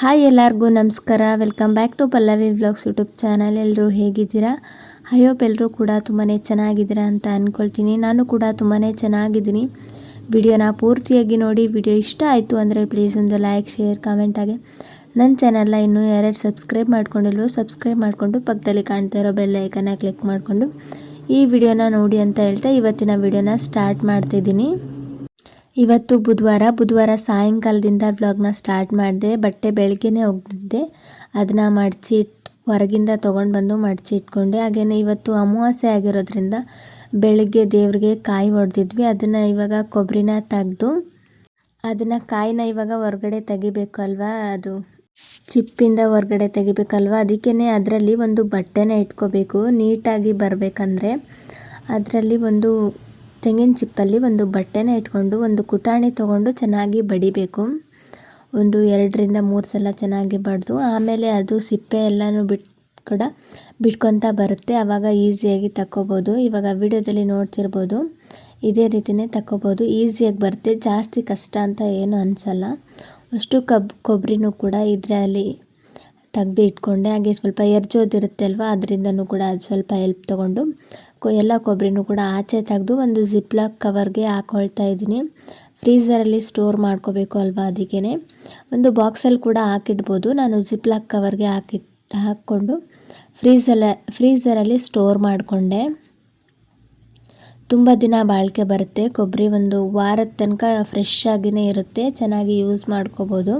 Hi ಎಲ್ಲರಿಗೂ ನಮಸ್ಕಾರ. Welcome back to Pallavi vlogs YouTube channel. ಎಲ್ಲರೂ ಹೇಗಿದ್ದೀರಾ? ಐ ಹೋಪ್ ಎಲ್ಲರೂ ಕೂಡ ತುಂಬಾ ಚೆನ್ನಾಗಿದ್ದೀರಾ ಅಂತ ಅಂದ್ಕೊಳ್ತೀನಿ. ನಾನು ಕೂಡ ತುಂಬಾ ಚೆನ್ನಾಗಿದ್ದೀನಿ. ವಿಡಿಯೋನ ಪೂರ್ತಿಯಾಗಿ ನೋಡಿ. ವಿಡಿಯೋ ಇಷ್ಟ ಆಯಿತು ಅಂದರೆ ಪ್ಲೀಸ್ ಒಂದು ಲೈಕ್, ಶೇರ್, ಕಾಮೆಂಟ್ ಆಗಿ ನನ್ನ ಚಾನಲ್ನ ಇನ್ನೂ ಯಾರ್ಯಾರು ಸಬ್ಸ್ಕ್ರೈಬ್ ಮಾಡ್ಕೊಂಡಿಲ್ವೋ ಸಬ್ಸ್ಕ್ರೈಬ್ ಮಾಡಿಕೊಂಡು ಪಕ್ಕದಲ್ಲಿ ಕಾಣ್ತಾ ಇರೋ ಬೆಲ್ ಐಕನ್ನ ಕ್ಲಿಕ್ ಮಾಡಿಕೊಂಡು ಈ ವಿಡಿಯೋನ ನೋಡಿ ಅಂತ ಹೇಳ್ತಾ ಇವತ್ತಿನ ವಿಡಿಯೋನ ಸ್ಟಾರ್ಟ್ ಮಾಡ್ತಿದ್ದೀನಿ. ಇವತ್ತು ಬುಧವಾರ ಸಾಯಂಕಾಲದಿಂದ ವ್ಲಾಗ್ನ ಸ್ಟಾರ್ಟ್ ಮಾಡಿದೆ. ಬಟ್ಟೆ ಬೆಳಗ್ಗೆನೇ ಒಗೆದಿದ್ದೆ, ಅದನ್ನು ಮಡಚಿ ಹೊರಗಿಂದ ತೊಗೊಂಡು ಬಂದು ಮಡಚಿ ಇಟ್ಕೊಂಡೆ. ಹಾಗೆಯೇ ಇವತ್ತು ಅಮಾವಾಸ್ಯೆ ಆಗಿರೋದ್ರಿಂದ ಬೆಳಗ್ಗೆ ದೇವ್ರಿಗೆ ಕಾಯಿ ಹೊಡೆದಿದ್ವಿ. ಅದನ್ನು ಇವಾಗ ಕೊಬ್ಬರಿನ ತೆಗೆದು ಕಾಯಿನ ಇವಾಗ ಹೊರಗಡೆ ತೆಗಿಬೇಕು ಅಲ್ವಾ, ಅದು ಚಿಪ್ಪಿಂದ ಹೊರಗಡೆ ತೆಗಿಬೇಕಲ್ವ, ಅದಕ್ಕೇ ಅದರಲ್ಲಿ ಒಂದು ಬಟ್ಟೆನ ಇಟ್ಕೋಬೇಕು. ನೀಟಾಗಿ ಬರಬೇಕಂದ್ರೆ ಅದರಲ್ಲಿ ಒಂದು ತೆಂಗಿನ ಚಿಪ್ಪಲ್ಲಿ ಒಂದು ಬಟ್ಟೆನ ಇಟ್ಕೊಂಡು ಒಂದು ಕುಟಾಣಿ ತೊಗೊಂಡು ಚೆನ್ನಾಗಿ ಬಡಿಬೇಕು. ಒಂದು 2-3 ಸಲ ಚೆನ್ನಾಗಿ ಬಡಿದು ಆಮೇಲೆ ಅದು ಸಿಪ್ಪೆ ಎಲ್ಲನೂ ಬಿಟ್ಕೊತಾ ಬರುತ್ತೆ. ಆವಾಗ ಈಸಿಯಾಗಿ ತಕ್ಕೋಬೋದು. ಇವಾಗ ವಿಡಿಯೋದಲ್ಲಿ ನೋಡ್ತಿರ್ಬೋದು, ಇದೇ ರೀತಿಯೇ ತಕ್ಕೋಬೋದು. ಈಸಿಯಾಗಿ ಬರುತ್ತೆ, ಜಾಸ್ತಿ ಕಷ್ಟ ಅಂತ ಏನು ಅನಿಸಲ್ಲ. ಅಷ್ಟು ಕೊಬ್ಬರಿನೂ ಕೂಡ ಇದರಲ್ಲಿ ತೆಗ್ದು ಇಟ್ಕೊಂಡೆ. ಹಾಗೆ ಸ್ವಲ್ಪ ಎರ್ಜೋದಿರುತ್ತೆ ಅಲ್ವ, ಅದರಿಂದನೂ ಕೂಡ ಅದು ಸ್ವಲ್ಪ ಹೆಲ್ಪ್ ತೊಗೊಂಡು ಎಲ್ಲ ಕೊಬ್ಬರಿನೂ ಕೂಡ ಆಚೆ ತೆಗೆದು ಒಂದು ಜಿಪ್ಲಾಕ್ ಕವರ್ಗೆ ಹಾಕ್ಕೊಳ್ತಾ ಇದ್ದೀನಿ. ಫ್ರೀಝರಲ್ಲಿ ಸ್ಟೋರ್ ಮಾಡ್ಕೋಬೇಕು ಅಲ್ವಾ, ಅದಕ್ಕೇ ಒಂದು ಬಾಕ್ಸಲ್ಲಿ ಕೂಡ ಹಾಕಿಡ್ಬೋದು. ನಾನು ಜಿಪ್ಲಾಕ್ ಕವರ್ಗೆ ಹಾಕ್ಕೊಂಡು ಫ್ರೀಝರಲ್ಲಿ ಸ್ಟೋರ್ ಮಾಡಿಕೊಂಡೆ. ತುಂಬ ದಿನ ಬಾಳಿಕೆ ಬರುತ್ತೆ. ಕೊಬ್ಬರಿ ಒಂದು ವಾರದ ತನಕ ಫ್ರೆಶ್ ಆಗಿಯೇ ಇರುತ್ತೆ, ಚೆನ್ನಾಗಿ ಯೂಸ್ ಮಾಡ್ಕೋಬೋದು.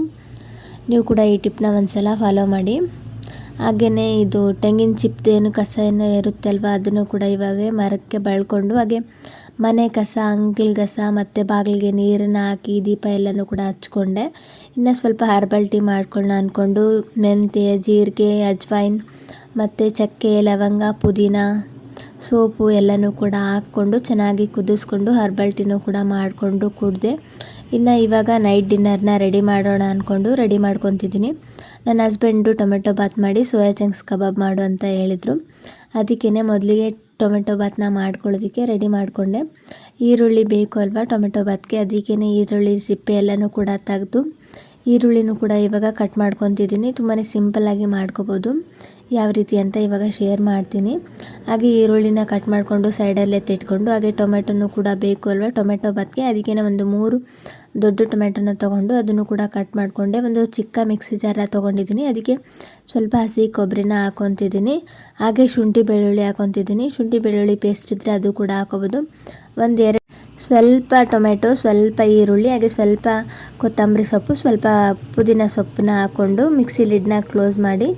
ನೀವು ಕೂಡ ಈ ಟಿಪ್ನ ಒಂದ್ಸಲ ಫಾಲೋ ಮಾಡಿ. ಹಾಗೆಯೇ ಇದು ತೆಂಗಿನ ಚಿಪ್ದೇನು ಕಸ ಏನೋ ಇರುತ್ತೆ ಅಲ್ವ, ಅದನ್ನು ಕೂಡ ಇವಾಗ ಮರಕ್ಕೆ ಬಳ್ಕೊಂಡು, ಹಾಗೆ ಮನೆ ಕಸ, ಅಂಗಳ ಕಸ ಮತ್ತು ಬಾಗಿಲಿಗೆ ನೀರನ್ನು ಹಾಕಿ ದೀಪ ಎಲ್ಲನೂ ಕೂಡ ಹಚ್ಕೊಂಡೆ. ಇನ್ನು ಸ್ವಲ್ಪ ಹರ್ಬಲ್ ಟೀ ಮಾಡ್ಕೊಳ್ಳೋಣ ಅಂದ್ಕೊಂಡು ಮೆಂತ್ಯ, ಜೀರಿಗೆ, ಅಜ್ವೈನ್ ಮತ್ತು ಚಕ್ಕೆ, ಲವಂಗ, ಪುದೀನ, ಸೋಪು ಎಲ್ಲನೂ ಕೂಡ ಹಾಕ್ಕೊಂಡು ಚೆನ್ನಾಗಿ ಕುದಿಸ್ಕೊಂಡು ಹರ್ಬಲ್ ಟೀನೂ ಕೂಡ ಮಾಡಿಕೊಂಡು ಕುಡಿದೆ. ಇನ್ನು ಇವಾಗ ನೈಟ್ ಡಿನ್ನರ್ನ ರೆಡಿ ಮಾಡೋಣ ಅಂದ್ಕೊಂಡು ರೆಡಿ ಮಾಡ್ಕೊತಿದ್ದೀನಿ. ನನ್ನ ಹಸ್ಬೆಂಡು ಟೊಮೆಟೊ ಬಾತ್ ಮಾಡಿ ಸೋಯಾ ಚಂಕ್ಸ್ ಕಬಾಬ್ ಮಾಡು ಅಂತ ಹೇಳಿದರು. ಅದಕ್ಕೇ ಮೊದಲಿಗೆ ಟೊಮೆಟೊ ಬಾತ್ನ ಮಾಡ್ಕೊಳ್ಳೋದಕ್ಕೆ ರೆಡಿ ಮಾಡಿಕೊಂಡೆ. ಈರುಳ್ಳಿ ಬೇಕು ಅಲ್ವಾ ಟೊಮೆಟೊ ಬಾತ್ಗೆ, ಅದಕ್ಕೇ ಈರುಳ್ಳಿ ಸಿಪ್ಪೆ ಎಲ್ಲನೂ ಕೂಡ ತೆಗೆದು ಈರುಳ್ಳಿನೂ ಕೂಡ ಇವಾಗ ಕಟ್ ಮಾಡ್ಕೊತಿದ್ದೀನಿ. ತುಂಬಾ ಸಿಂಪಲ್ಲಾಗಿ ಮಾಡ್ಕೋಬೋದು. ಯಾವ ರೀತಿ ಅಂತ ಇವಾಗ ಶೇರ್ ಮಾಡ್ತೀನಿ. ಹಾಗೆ ಈರುಳ್ಳಿನ ಕಟ್ ಮಾಡಿಕೊಂಡು ಸೈಡಲ್ಲಿ ಎತ್ತಿಟ್ಕೊಂಡು, ಹಾಗೆ ಟೊಮೆಟೊನೂ ಕೂಡ ಬೇಕು ಅಲ್ವಾ ಟೊಮೆಟೊ ಬಾತ್ಗೆ, ಅದಕ್ಕೇ ಒಂದು 3 ದೊಡ್ಡ ಟೊಮೆಟೊನ ತೊಗೊಂಡು ಅದನ್ನು ಕೂಡ ಕಟ್ ಮಾಡಿಕೊಂಡೆ. ಒಂದು ಚಿಕ್ಕ ಮಿಕ್ಸಿ ಜಾರ ತೊಗೊಂಡಿದ್ದೀನಿ, ಅದಕ್ಕೆ ಸ್ವಲ್ಪ ಹಸಿ ಕೊಬ್ಬರಿನ ಹಾಕ್ಕೊತಿದ್ದೀನಿ. ಹಾಗೆ ಶುಂಠಿ ಬೆಳ್ಳುಳ್ಳಿ ಹಾಕ್ಕೊತಿದ್ದೀನಿ. ಶುಂಠಿ ಬೆಳ್ಳುಳ್ಳಿ ಪೇಸ್ಟ್ ಇದ್ದರೆ ಅದು ಕೂಡ ಹಾಕೋಬೋದು. ಸ್ವಲ್ಪ ಟೊಮೆಟೊ, ಸ್ವಲ್ಪ ಈರುಳ್ಳಿ, ಹಾಗೆ ಸ್ವಲ್ಪ ಕೊತ್ತಂಬರಿ ಸೊಪ್ಪು, ಸ್ವಲ್ಪ ಪುದೀನ ಸೊಪ್ಪನ್ನ ಹಾಕ್ಕೊಂಡು ಮಿಕ್ಸಿ ಲಿಡ್ನ ಕ್ಲೋಸ್ ಮಾಡಿ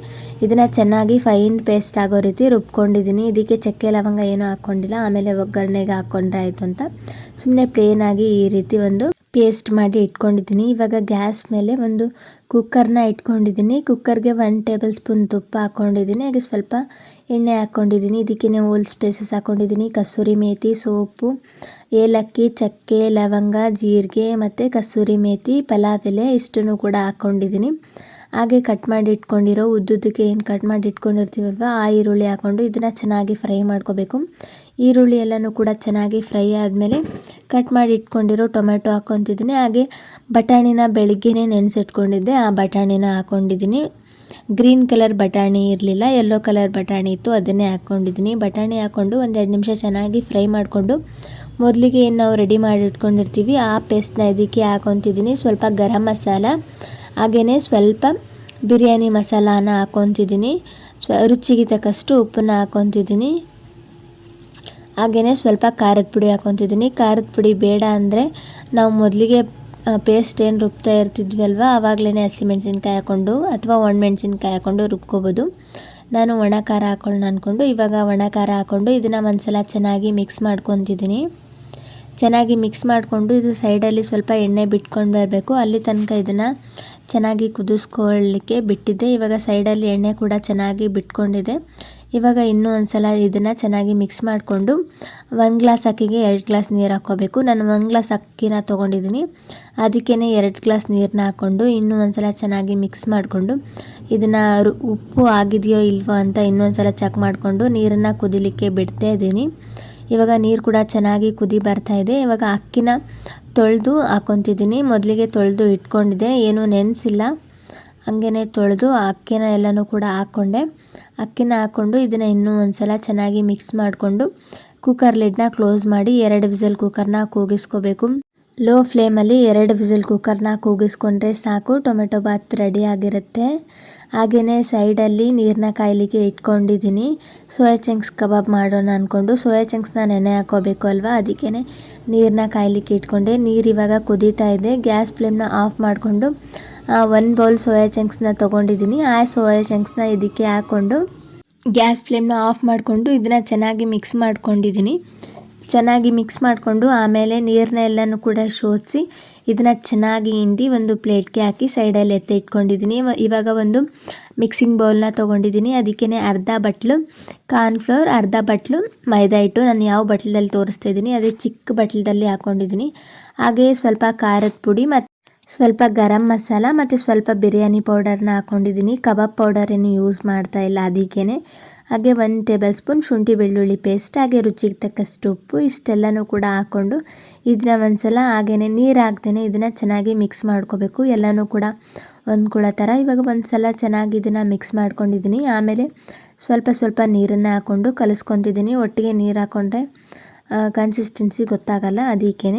ಇದನ್ನು ಚೆನ್ನಾಗಿ ಫೈನ್ ಪೇಸ್ಟ್ ಆಗೋ ರೀತಿ ರುಬ್ಕೊಂಡಿದ್ದೀನಿ. ಇದಕ್ಕೆ ಚಕ್ಕೆ ಲವಂಗ ಏನೂ ಹಾಕ್ಕೊಂಡಿಲ್ಲ. ಆಮೇಲೆ ಒಗ್ಗರಣೆಗೆ ಹಾಕ್ಕೊಂಡ್ರೆ ಆಯಿತು ಅಂತ ಸುಮ್ಮನೆ ಪ್ಲೇನಾಗಿ ಈ ರೀತಿ ಒಂದು ಪೇಸ್ಟ್ ಮಾಡಿ ಇಟ್ಕೊಂಡಿದ್ದೀನಿ. ಇವಾಗ ಗ್ಯಾಸ್ ಮೇಲೆ ಒಂದು ಕುಕ್ಕರ್ನ ಇಟ್ಕೊಂಡಿದ್ದೀನಿ. ಕುಕ್ಕರ್ಗೆ 1 ಟೇಬಲ್ ಸ್ಪೂನ್ ತುಪ್ಪ ಹಾಕ್ಕೊಂಡಿದ್ದೀನಿ. ಹಾಗೆ ಸ್ವಲ್ಪ ಎಣ್ಣೆ ಹಾಕ್ಕೊಂಡಿದ್ದೀನಿ. ಇದಕ್ಕೇ ಹೋಲ್ ಸ್ಪೈಸಸ್ ಹಾಕ್ಕೊಂಡಿದ್ದೀನಿ. ಕಸೂರಿ ಮೇಥಿ, ಸೋಪು, ಏಲಕ್ಕಿ, ಚಕ್ಕೆ, ಲವಂಗ, ಜೀರಿಗೆ ಮತ್ತು ಕಸೂರಿ ಮೇಥಿ, ಪಲಾವ್ ಎಲೆ ಇಷ್ಟನ್ನು ಕೂಡ ಹಾಕ್ಕೊಂಡಿದ್ದೀನಿ. ಹಾಗೆ ಕಟ್ ಮಾಡಿ ಇಟ್ಕೊಂಡಿರೋ ಉದ್ದುದಕ್ಕೆ ಏನು ಕಟ್ ಮಾಡಿ ಇಟ್ಕೊಂಡಿರ್ತೀವಲ್ವ ಆ ಈರುಳ್ಳಿ ಹಾಕ್ಕೊಂಡು ಇದನ್ನು ಚೆನ್ನಾಗಿ ಫ್ರೈ ಮಾಡ್ಕೋಬೇಕು. ಈರುಳ್ಳಿ ಎಲ್ಲನೂ ಕೂಡ ಚೆನ್ನಾಗಿ ಫ್ರೈ ಆದಮೇಲೆ ಕಟ್ ಮಾಡಿ ಇಟ್ಕೊಂಡಿರೋ ಟೊಮೆಟೊ ಹಾಕ್ಕೊತಿದ್ದೀನಿ. ಹಾಗೆ ಬಟಾಣಿನ ಬೆಳಿಗ್ಗೆನೇ ನೆನೆಸಿಟ್ಕೊಂಡಿದ್ದೆ, ಆ ಬಟಾಣಿನ ಹಾಕ್ಕೊಂಡಿದ್ದೀನಿ. ಗ್ರೀನ್ ಕಲರ್ ಬಟಾಣಿ ಇರಲಿಲ್ಲ, ಯೆಲ್ಲೋ ಕಲರ್ ಬಟಾಣಿ ಇತ್ತು, ಅದನ್ನೇ ಹಾಕ್ಕೊಂಡಿದ್ದೀನಿ. ಬಟಾಣಿ ಹಾಕ್ಕೊಂಡು 1-2 ನಿಮಿಷ ಚೆನ್ನಾಗಿ ಫ್ರೈ ಮಾಡಿಕೊಂಡು ಮೊದಲಿಗೆ ಏನು ನಾವು ರೆಡಿ ಮಾಡಿ ಇಟ್ಕೊಂಡಿರ್ತೀವಿ ಆ ಪೇಸ್ಟ್ನ ಇದಕ್ಕೆ ಹಾಕ್ಕೊತಿದ್ದೀನಿ. ಸ್ವಲ್ಪ ಗರಂ ಮಸಾಲ, ಹಾಗೆಯೇ ಸ್ವಲ್ಪ ಬಿರಿಯಾನಿ ಮಸಾಲಾನ ಹಾಕ್ಕೊತಿದ್ದೀನಿ. ರುಚಿಗೆ ತಕ್ಕಷ್ಟು ಉಪ್ಪನ್ನು ಹಾಕ್ಕೊತಿದ್ದೀನಿ. ಹಾಗೆಯೇ ಸ್ವಲ್ಪ ಖಾರದ ಪುಡಿ ಹಾಕ್ಕೊತಿದ್ದೀನಿ. ಖಾರದ ಪುಡಿ ಬೇಡ ಅಂದರೆ ನಾವು ಮೊದಲಿಗೆ ಪೇಸ್ಟ್ ಏನು ರುಬ್ತಾ ಇರ್ತಿದ್ವಿ ಅಲ್ವ, ಆವಾಗಲೇ ಹಸಿಮೆಣ್ಸಿನ್ಕಾಯಿ ಹಾಕ್ಕೊಂಡು ಅಥವಾ ಒಣಮೆಣ್ಸಿನ್ಕಾಯಿ ಹಾಕ್ಕೊಂಡು ರುಬ್ಕೋಬೋದು. ನಾನು ಒಣ ಖಾರ ಹಾಕ್ಕೊಳ್ಳೋಣ ಅಂದ್ಕೊಂಡು ಇವಾಗ ಒಣ ಖಾರ ಹಾಕ್ಕೊಂಡು ಇದನ್ನು ಒಂದ್ಸಲ ಚೆನ್ನಾಗಿ ಮಿಕ್ಸ್ ಮಾಡ್ಕೊತಿದ್ದೀನಿ. ಚೆನ್ನಾಗಿ ಮಿಕ್ಸ್ ಮಾಡಿಕೊಂಡು ಇದು ಸೈಡಲ್ಲಿ ಸ್ವಲ್ಪ ಎಣ್ಣೆ ಬಿಟ್ಕೊಂಡು ಬರಬೇಕು, ಅಲ್ಲಿ ತನಕ ಇದನ್ನು ಚೆನ್ನಾಗಿ ಕುದಿಸ್ಕೊಳ್ಳಿಕ್ಕೆ ಬಿಟ್ಟಿದ್ದೆ. ಇವಾಗ ಸೈಡಲ್ಲಿ ಎಣ್ಣೆ ಕೂಡ ಚೆನ್ನಾಗಿ ಬಿಟ್ಕೊಂಡಿದೆ. ಇವಾಗ ಇನ್ನೂ ಒಂದು ಸಲ ಇದನ್ನು ಚೆನ್ನಾಗಿ ಮಿಕ್ಸ್ ಮಾಡಿಕೊಂಡು 1 ಗ್ಲಾಸ್ ಅಕ್ಕಿಗೆ 2 ಗ್ಲಾಸ್ ನೀರು ಹಾಕ್ಕೋಬೇಕು. ನಾನು 1 ಗ್ಲಾಸ್ ಅಕ್ಕಿನ ತೊಗೊಂಡಿದ್ದೀನಿ, ಅದಕ್ಕೇ 2 ಗ್ಲಾಸ್ ನೀರನ್ನ ಹಾಕ್ಕೊಂಡು ಇನ್ನೂ ಒಂದು ಸಲ ಚೆನ್ನಾಗಿ ಮಿಕ್ಸ್ ಮಾಡಿಕೊಂಡು ಇದನ್ನು ಉಪ್ಪು ಆಗಿದೆಯೋ ಇಲ್ವೋ ಅಂತ ಇನ್ನೊಂದು ಸಲ ಚೆಕ್ ಮಾಡಿಕೊಂಡು ನೀರನ್ನು ಕುದಿಲಿಕ್ಕೆ ಬಿಡ್ತಾ ಇದ್ದೀನಿ. ಇವಾಗ ನೀರು ಕೂಡ ಚೆನ್ನಾಗಿ ಕುದಿ ಬರ್ತಾ ಇದೆ. ಇವಾಗ ಅಕ್ಕಿನ ತೊಳೆದು ಹಾಕ್ಕೊತಿದ್ದೀನಿ. ಮೊದಲಿಗೆ ತೊಳೆದು ಇಟ್ಕೊಂಡಿದ್ದೆ, ಏನೂ ನೆನೆಸಿಲ್ಲ. ಹಂಗೆ ತೊಳೆದು ಅಕ್ಕಿನ ಎಲ್ಲನೂ ಕೂಡ ಹಾಕ್ಕೊಂಡೆ. ಅಕ್ಕಿನ ಹಾಕ್ಕೊಂಡು ಇದನ್ನು ಇನ್ನೂ ಒಂದು ಸಲ ಚೆನ್ನಾಗಿ ಮಿಕ್ಸ್ ಮಾಡಿಕೊಂಡು ಕುಕ್ಕರ್ ಲಿಡ್ನ ಕ್ಲೋಸ್ ಮಾಡಿ 2 ವಿಸಿಲ್ ಕುಕ್ಕರ್ನ ಕೂಗಿಸ್ಕೋಬೇಕು. ಲೋ ಫ್ಲೇಮಲ್ಲಿ 2 ವಿಸಿಲ್ ಕುಕ್ಕರ್ನ ಕೂಗಿಸ್ಕೊಂಡ್ರೆ ಸಾಕು. ಟೊಮೆಟೊ ಬಾತ್ ರೆಡಿ ಆಗಿರುತ್ತೆ. ಹಾಗೆಯೇ ಸೈಡಲ್ಲಿ ನೀರನ್ನ ಕಾಯಲಿಕ್ಕೆ ಇಟ್ಕೊಂಡಿದ್ದೀನಿ. ಸೋಯಾ ಚಂಕ್ಸ್ ಕಬಾಬ್ ಮಾಡೋಣ ಅಂದ್ಕೊಂಡು ಸೋಯಾ ಚಂಕ್ಸ್ನ ನೆನೆ ಹಾಕೋಬೇಕು ಅಲ್ವಾ, ಅದಕ್ಕೇ ನೀರನ್ನ ಕಾಯಲಿಕ್ಕೆ ಇಟ್ಕೊಂಡೆ. ನೀರು ಇವಾಗ ಕುದೀತಾ ಇದೆ. ಗ್ಯಾಸ್ ಫ್ಲೇಮ್ನ ಆಫ್ ಮಾಡಿಕೊಂಡು 1 ಬೌಲ್ ಸೋಯಾ ಚಂಕ್ಸ್ನ ತೊಗೊಂಡಿದ್ದೀನಿ. ಆ ಸೋಯಾ ಚಂಕ್ಸ್ನ ಇದಕ್ಕೆ ಹಾಕ್ಕೊಂಡು ಗ್ಯಾಸ್ ಫ್ಲೇಮ್ನ ಆಫ್ ಮಾಡಿಕೊಂಡು ಇದನ್ನು ಚೆನ್ನಾಗಿ ಮಿಕ್ಸ್ ಮಾಡ್ಕೊಂಡಿದ್ದೀನಿ. ಚೆನ್ನಾಗಿ ಮಿಕ್ಸ್ ಮಾಡಿಕೊಂಡು ಆಮೇಲೆ ನೀರನ್ನ ಎಲ್ಲನೂ ಕೂಡ ಶೋಧಿಸಿ ಇದನ್ನು ಚೆನ್ನಾಗಿ ಹಿಂಡಿ ಒಂದು ಪ್ಲೇಟ್ಗೆ ಹಾಕಿ ಸೈಡಲ್ಲಿ ಎತ್ತಿ ಇಟ್ಕೊಂಡಿದ್ದೀನಿ. ಇವಾಗ ಒಂದು ಮಿಕ್ಸಿಂಗ್ ಬೌಲ್ನ ತೊಗೊಂಡಿದ್ದೀನಿ. ಅದಕ್ಕೇ ಅರ್ಧ ಬಟ್ಲು ಕಾರ್ನ್ಫ್ಲವರ್, ಅರ್ಧ ಬಟ್ಲು ಮೈದಾ ಹಿಟ್ಟು. ನಾನು ಯಾವ ಬಟ್ಲದಲ್ಲಿ ತೋರಿಸ್ತಾ ಇದ್ದೀನಿ ಅದೇ ಚಿಕ್ಕ ಬಟ್ಲದಲ್ಲಿ ಹಾಕ್ಕೊಂಡಿದ್ದೀನಿ. ಹಾಗೆಯೇ ಸ್ವಲ್ಪ ಖಾರದ ಪುಡಿ ಮತ್ತು ಸ್ವಲ್ಪ ಗರಂ ಮಸಾಲ ಮತ್ತು ಸ್ವಲ್ಪ ಬಿರಿಯಾನಿ ಪೌಡರ್ನ ಹಾಕ್ಕೊಂಡಿದ್ದೀನಿ. ಕಬಾಬ್ ಪೌಡರ್ ಏನು ಯೂಸ್ ಮಾಡ್ತಾ ಇಲ್ಲ ಅದಕ್ಕೇ. ಹಾಗೆ 1 ಟೇಬಲ್ ಸ್ಪೂನ್ ಶುಂಠಿ ಬೆಳ್ಳುಳ್ಳಿ ಪೇಸ್ಟ್, ಹಾಗೆ ರುಚಿಗೆ ತಕ್ಕಷ್ಟು ಉಪ್ಪು, ಇಷ್ಟೆಲ್ಲನೂ ಕೂಡ ಹಾಕ್ಕೊಂಡು ಇದನ್ನ ಒಂದ್ಸಲ ಹಾಗೆಯೇ ನೀರು ಹಾಕ್ದೇನೆ ಇದನ್ನು ಚೆನ್ನಾಗಿ ಮಿಕ್ಸ್ ಮಾಡ್ಕೋಬೇಕು. ಎಲ್ಲನೂ ಕೂಡ ಹೊಂದ್ಕೊಳ್ಳೋ ಥರ. ಇವಾಗ ಒಂದ್ಸಲ ಚೆನ್ನಾಗಿ ಇದನ್ನು ಮಿಕ್ಸ್ ಮಾಡ್ಕೊಂಡಿದ್ದೀನಿ. ಆಮೇಲೆ ಸ್ವಲ್ಪ ನೀರನ್ನು ಹಾಕ್ಕೊಂಡು ಕಲಿಸ್ಕೊತಿದ್ದೀನಿ. ಒಟ್ಟಿಗೆ ನೀರು ಹಾಕ್ಕೊಂಡ್ರೆ ಕನ್ಸಿಸ್ಟೆನ್ಸಿ ಗೊತ್ತಾಗಲ್ಲ, ಅದಕ್ಕೇ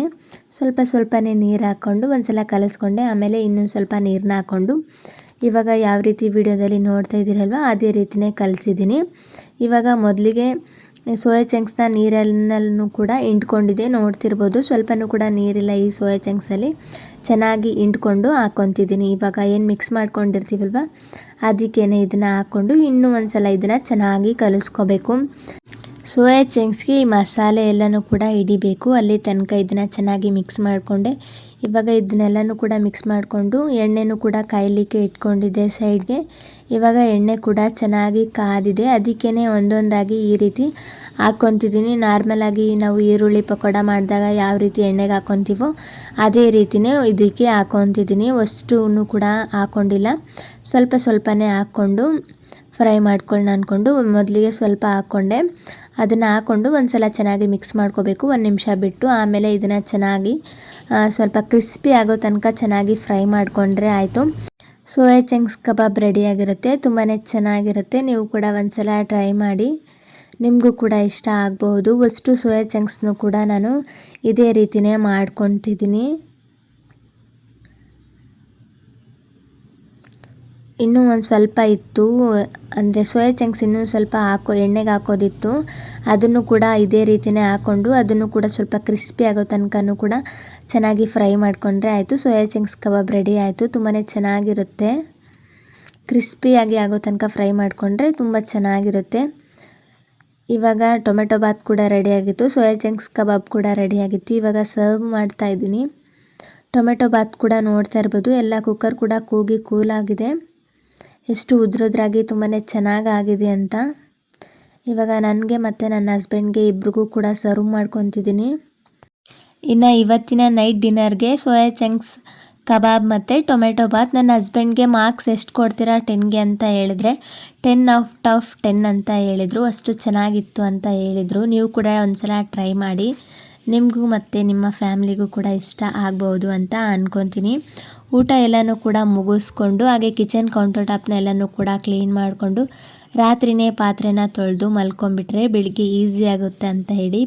ಸ್ವಲ್ಪನೇ ನೀರು ಹಾಕ್ಕೊಂಡು ಒಂದ್ಸಲ ಕಲಿಸ್ಕೊಂಡೆ. ಆಮೇಲೆ ಇನ್ನೊಂದು ಸ್ವಲ್ಪ ನೀರನ್ನ ಹಾಕ್ಕೊಂಡು ಇವಾಗ ಯಾವ ರೀತಿ ವಿಡಿಯೋದಲ್ಲಿ ನೋಡ್ತಾ ಇದ್ದೀರಲ್ವ ಅದೇ ರೀತಿಯೇ ಕಲಿಸಿದ್ದೀನಿ. ಇವಾಗ ಮೊದಲಿಗೆ ಸೋಯಾ ಚಂಕ್ಸ್ನ ನೀರಲ್ಲೂ ಕೂಡ ಹಿಂಡ್ಕೊಂಡಿದ್ದೆ, ನೋಡ್ತಿರ್ಬೋದು. ಸ್ವಲ್ಪನೂ ಕೂಡ ನೀರಿಲ್ಲ ಈ ಸೋಯಾ ಚಂಕ್ಸಲ್ಲಿ. ಚೆನ್ನಾಗಿ ಹಿಂಡ್ಕೊಂಡು ಹಾಕ್ಕೊತಿದ್ದೀನಿ. ಇವಾಗ ಏನು ಮಿಕ್ಸ್ ಮಾಡ್ಕೊಂಡಿರ್ತೀವಲ್ವ ಅದಕ್ಕೇ ಇದನ್ನು ಹಾಕ್ಕೊಂಡು ಇನ್ನೂ ಒಂದು ಸಲ ಇದನ್ನು ಚೆನ್ನಾಗಿ ಕಲಿಸ್ಕೋಬೇಕು. ಸೋಯಾ ಚಂಕ್ಸ್ಗೆ ಈ ಮಸಾಲೆ ಎಲ್ಲನೂ ಕೂಡ ಹಿಡಿಬೇಕು, ಅಲ್ಲಿ ತನಕ ಇದನ್ನು ಚೆನ್ನಾಗಿ ಮಿಕ್ಸ್ ಮಾಡಿಕೊಂಡೆ. ಇವಾಗ ಇದನ್ನೆಲ್ಲನೂ ಕೂಡ ಮಿಕ್ಸ್ ಮಾಡಿಕೊಂಡು ಎಣ್ಣೆನೂ ಕೂಡ ಕಾಯಲಿಕ್ಕೆ ಇಟ್ಕೊಂಡಿದ್ದೆ ಸೈಡ್ಗೆ. ಇವಾಗ ಎಣ್ಣೆ ಕೂಡ ಚೆನ್ನಾಗಿ ಕಾದಿದೆ, ಅದಕ್ಕೇ ಒಂದೊಂದಾಗಿ ಈ ರೀತಿ ಹಾಕ್ಕೊತಿದ್ದೀನಿ. ನಾರ್ಮಲಾಗಿ ನಾವು ಈರುಳ್ಳಿ ಪಕೋಡ ಮಾಡಿದಾಗ ಯಾವ ರೀತಿ ಎಣ್ಣೆಗೆ ಹಾಕ್ಕೊತೀವೋ ಅದೇ ರೀತಿಯೇ ಇದಕ್ಕೆ ಹಾಕ್ಕೊತಿದ್ದೀನಿ. ಅಷ್ಟೂ ಕೂಡ ಹಾಕ್ಕೊಂಡಿಲ್ಲ, ಸ್ವಲ್ಪನೇ ಹಾಕ್ಕೊಂಡು ಫ್ರೈ ಮಾಡ್ಕೊಳ್ಳೋಣ ಅಂದ್ಕೊಂಡು ಮೊದಲಿಗೆ ಸ್ವಲ್ಪ ಹಾಕ್ಕೊಂಡೆ. ಅದನ್ನು ಹಾಕ್ಕೊಂಡು ಒಂದು ಸಲ ಚೆನ್ನಾಗಿ ಮಿಕ್ಸ್ ಮಾಡ್ಕೋಬೇಕು 1 ನಿಮಿಷ ಬಿಟ್ಟು. ಆಮೇಲೆ ಇದನ್ನು ಚೆನ್ನಾಗಿ ಸ್ವಲ್ಪ ಕ್ರಿಸ್ಪಿ ಆಗೋ ತನಕ ಚೆನ್ನಾಗಿ ಫ್ರೈ ಮಾಡಿಕೊಂಡ್ರೆ ಆಯಿತು. ಸೋಯಾ ಚಂಕ್ಸ್ ಕಬಾಬ್ ರೆಡಿಯಾಗಿರುತ್ತೆ. ತುಂಬಾ ಚೆನ್ನಾಗಿರುತ್ತೆ. ನೀವು ಕೂಡ ಒಂದು ಸಲ ಟ್ರೈ ಮಾಡಿ, ನಿಮಗೂ ಕೂಡ ಇಷ್ಟ ಆಗಬಹುದು. ಅಷ್ಟು ಸೋಯಾ ಚಂಕ್ಸ್ನೂ ಕೂಡ ನಾನು ಇದೇ ರೀತಿಯೇ ಮಾಡ್ಕೊತಿದ್ದೀನಿ. ಇನ್ನೂ ಒಂದು ಸ್ವಲ್ಪ ಇತ್ತು, ಅಂದರೆ ಸೋಯಾ ಚಂಕ್ಸ್ ಇನ್ನೂ ಸ್ವಲ್ಪ ಎಣ್ಣೆಗೆ ಹಾಕೋದಿತ್ತು. ಅದನ್ನು ಕೂಡ ಇದೇ ರೀತಿಯೇ ಹಾಕ್ಕೊಂಡು ಅದನ್ನು ಕೂಡ ಸ್ವಲ್ಪ ಕ್ರಿಸ್ಪಿ ಆಗೋ ತನಕನೂ ಕೂಡ ಚೆನ್ನಾಗಿ ಫ್ರೈ ಮಾಡಿಕೊಂಡ್ರೆ ಆಯಿತು. ಸೋಯಾ ಚಂಕ್ಸ್ ಕಬಾಬ್ ರೆಡಿ ಆಯಿತು. ತುಂಬಾ ಚೆನ್ನಾಗಿರುತ್ತೆ. ಕ್ರಿಸ್ಪಿಯಾಗಿ ಆಗೋ ತನಕ ಫ್ರೈ ಮಾಡಿಕೊಂಡ್ರೆ ತುಂಬ ಚೆನ್ನಾಗಿರುತ್ತೆ. ಇವಾಗ ಟೊಮೆಟೊ ಬಾತ್ ಕೂಡ ರೆಡಿಯಾಗಿತ್ತು, ಸೋಯಾ ಚಂಕ್ಸ್ ಕಬಾಬ್ ಕೂಡ ರೆಡಿಯಾಗಿತ್ತು. ಇವಾಗ ಸರ್ವ್ ಮಾಡ್ತಾ ಇದ್ದೀನಿ. ಟೊಮೆಟೊ ಬಾತ್ ಕೂಡ ನೋಡ್ತಾ ಇರ್ಬೋದು, ಎಲ್ಲ ಕುಕ್ಕರ್ ಕೂಡ ಕೂಗಿ ಕೂಲಾಗಿದೆ. ಎಷ್ಟು ಉದ್ರಾಗಿ ತುಂಬಾ ಚೆನ್ನಾಗಾಗಿದೆ ಅಂತ. ಇವಾಗ ನನಗೆ ಮತ್ತು ನನ್ನ ಹಸ್ಬೆಂಡ್ಗೆ ಇಬ್ರಿಗೂ ಕೂಡ ಸರ್ವ್ ಮಾಡ್ಕೊತಿದ್ದೀನಿ. ಇನ್ನು ಇವತ್ತಿನ ನೈಟ್ ಡಿನ್ನರ್ಗೆ ಸೋಯಾ ಚಂಕ್ಸ್ ಕಬಾಬ್ ಮತ್ತು ಟೊಮೆಟೊ ಬಾತ್. ನನ್ನ ಹಸ್ಬೆಂಡ್ಗೆ ಮಾರ್ಕ್ಸ್ ಎಷ್ಟು ಕೊಡ್ತೀರಾ 10ಗೆ ಅಂತ ಹೇಳಿದ್ರೆ 10/10 ಅಂತ ಹೇಳಿದರು. ಅಷ್ಟು ಚೆನ್ನಾಗಿತ್ತು ಅಂತ ಹೇಳಿದರು. ನೀವು ಕೂಡ ಒಂದ್ಸಲ ಟ್ರೈ ಮಾಡಿ, ನಿಮಗೂ ಮತ್ತು ನಿಮ್ಮ ಫ್ಯಾಮ್ಲಿಗೂ ಕೂಡ ಇಷ್ಟ ಆಗ್ಬೋದು ಅಂತ ಅಂದ್ಕೊತೀನಿ. ಊಟ ಎಲ್ಲನೂ ಕೂಡ ಮುಗಿಸ್ಕೊಂಡು ಹಾಗೆ ಕಿಚನ್ ಕೌಂಟರ್ ಟಾಪ್ನ ಎಲ್ಲನೂ ಕೂಡ ಕ್ಲೀನ್ ಮಾಡಿಕೊಂಡು ರಾತ್ರಿಯೇ ಪಾತ್ರೆನ ತೊಳೆದು ಮಲ್ಕೊಂಡ್ಬಿಟ್ರೆ ಬೆಳಿಗ್ಗೆ ಈಸಿ ಆಗುತ್ತೆ ಅಂತ ಹೇಳಿ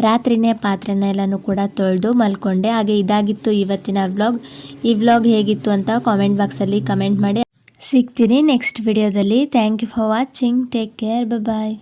ರಾತ್ರಿಯೇ ಪಾತ್ರೆನ ಎಲ್ಲನೂ ಕೂಡ ತೊಳೆದು ಮಲ್ಕೊಂಡೆ. ಹಾಗೆ ಇದಾಗಿತ್ತು ಇವತ್ತಿನ ವ್ಲಾಗ್. ಈ ವ್ಲಾಗ್ ಹೇಗಿತ್ತು ಅಂತ ಕಾಮೆಂಟ್ ಬಾಕ್ಸಲ್ಲಿ ಕಮೆಂಟ್ ಮಾಡಿ. ಸಿಗ್ತೀನಿ ನೆಕ್ಸ್ಟ್ ವಿಡಿಯೋದಲ್ಲಿ. Thank you for watching. Take care. Bye.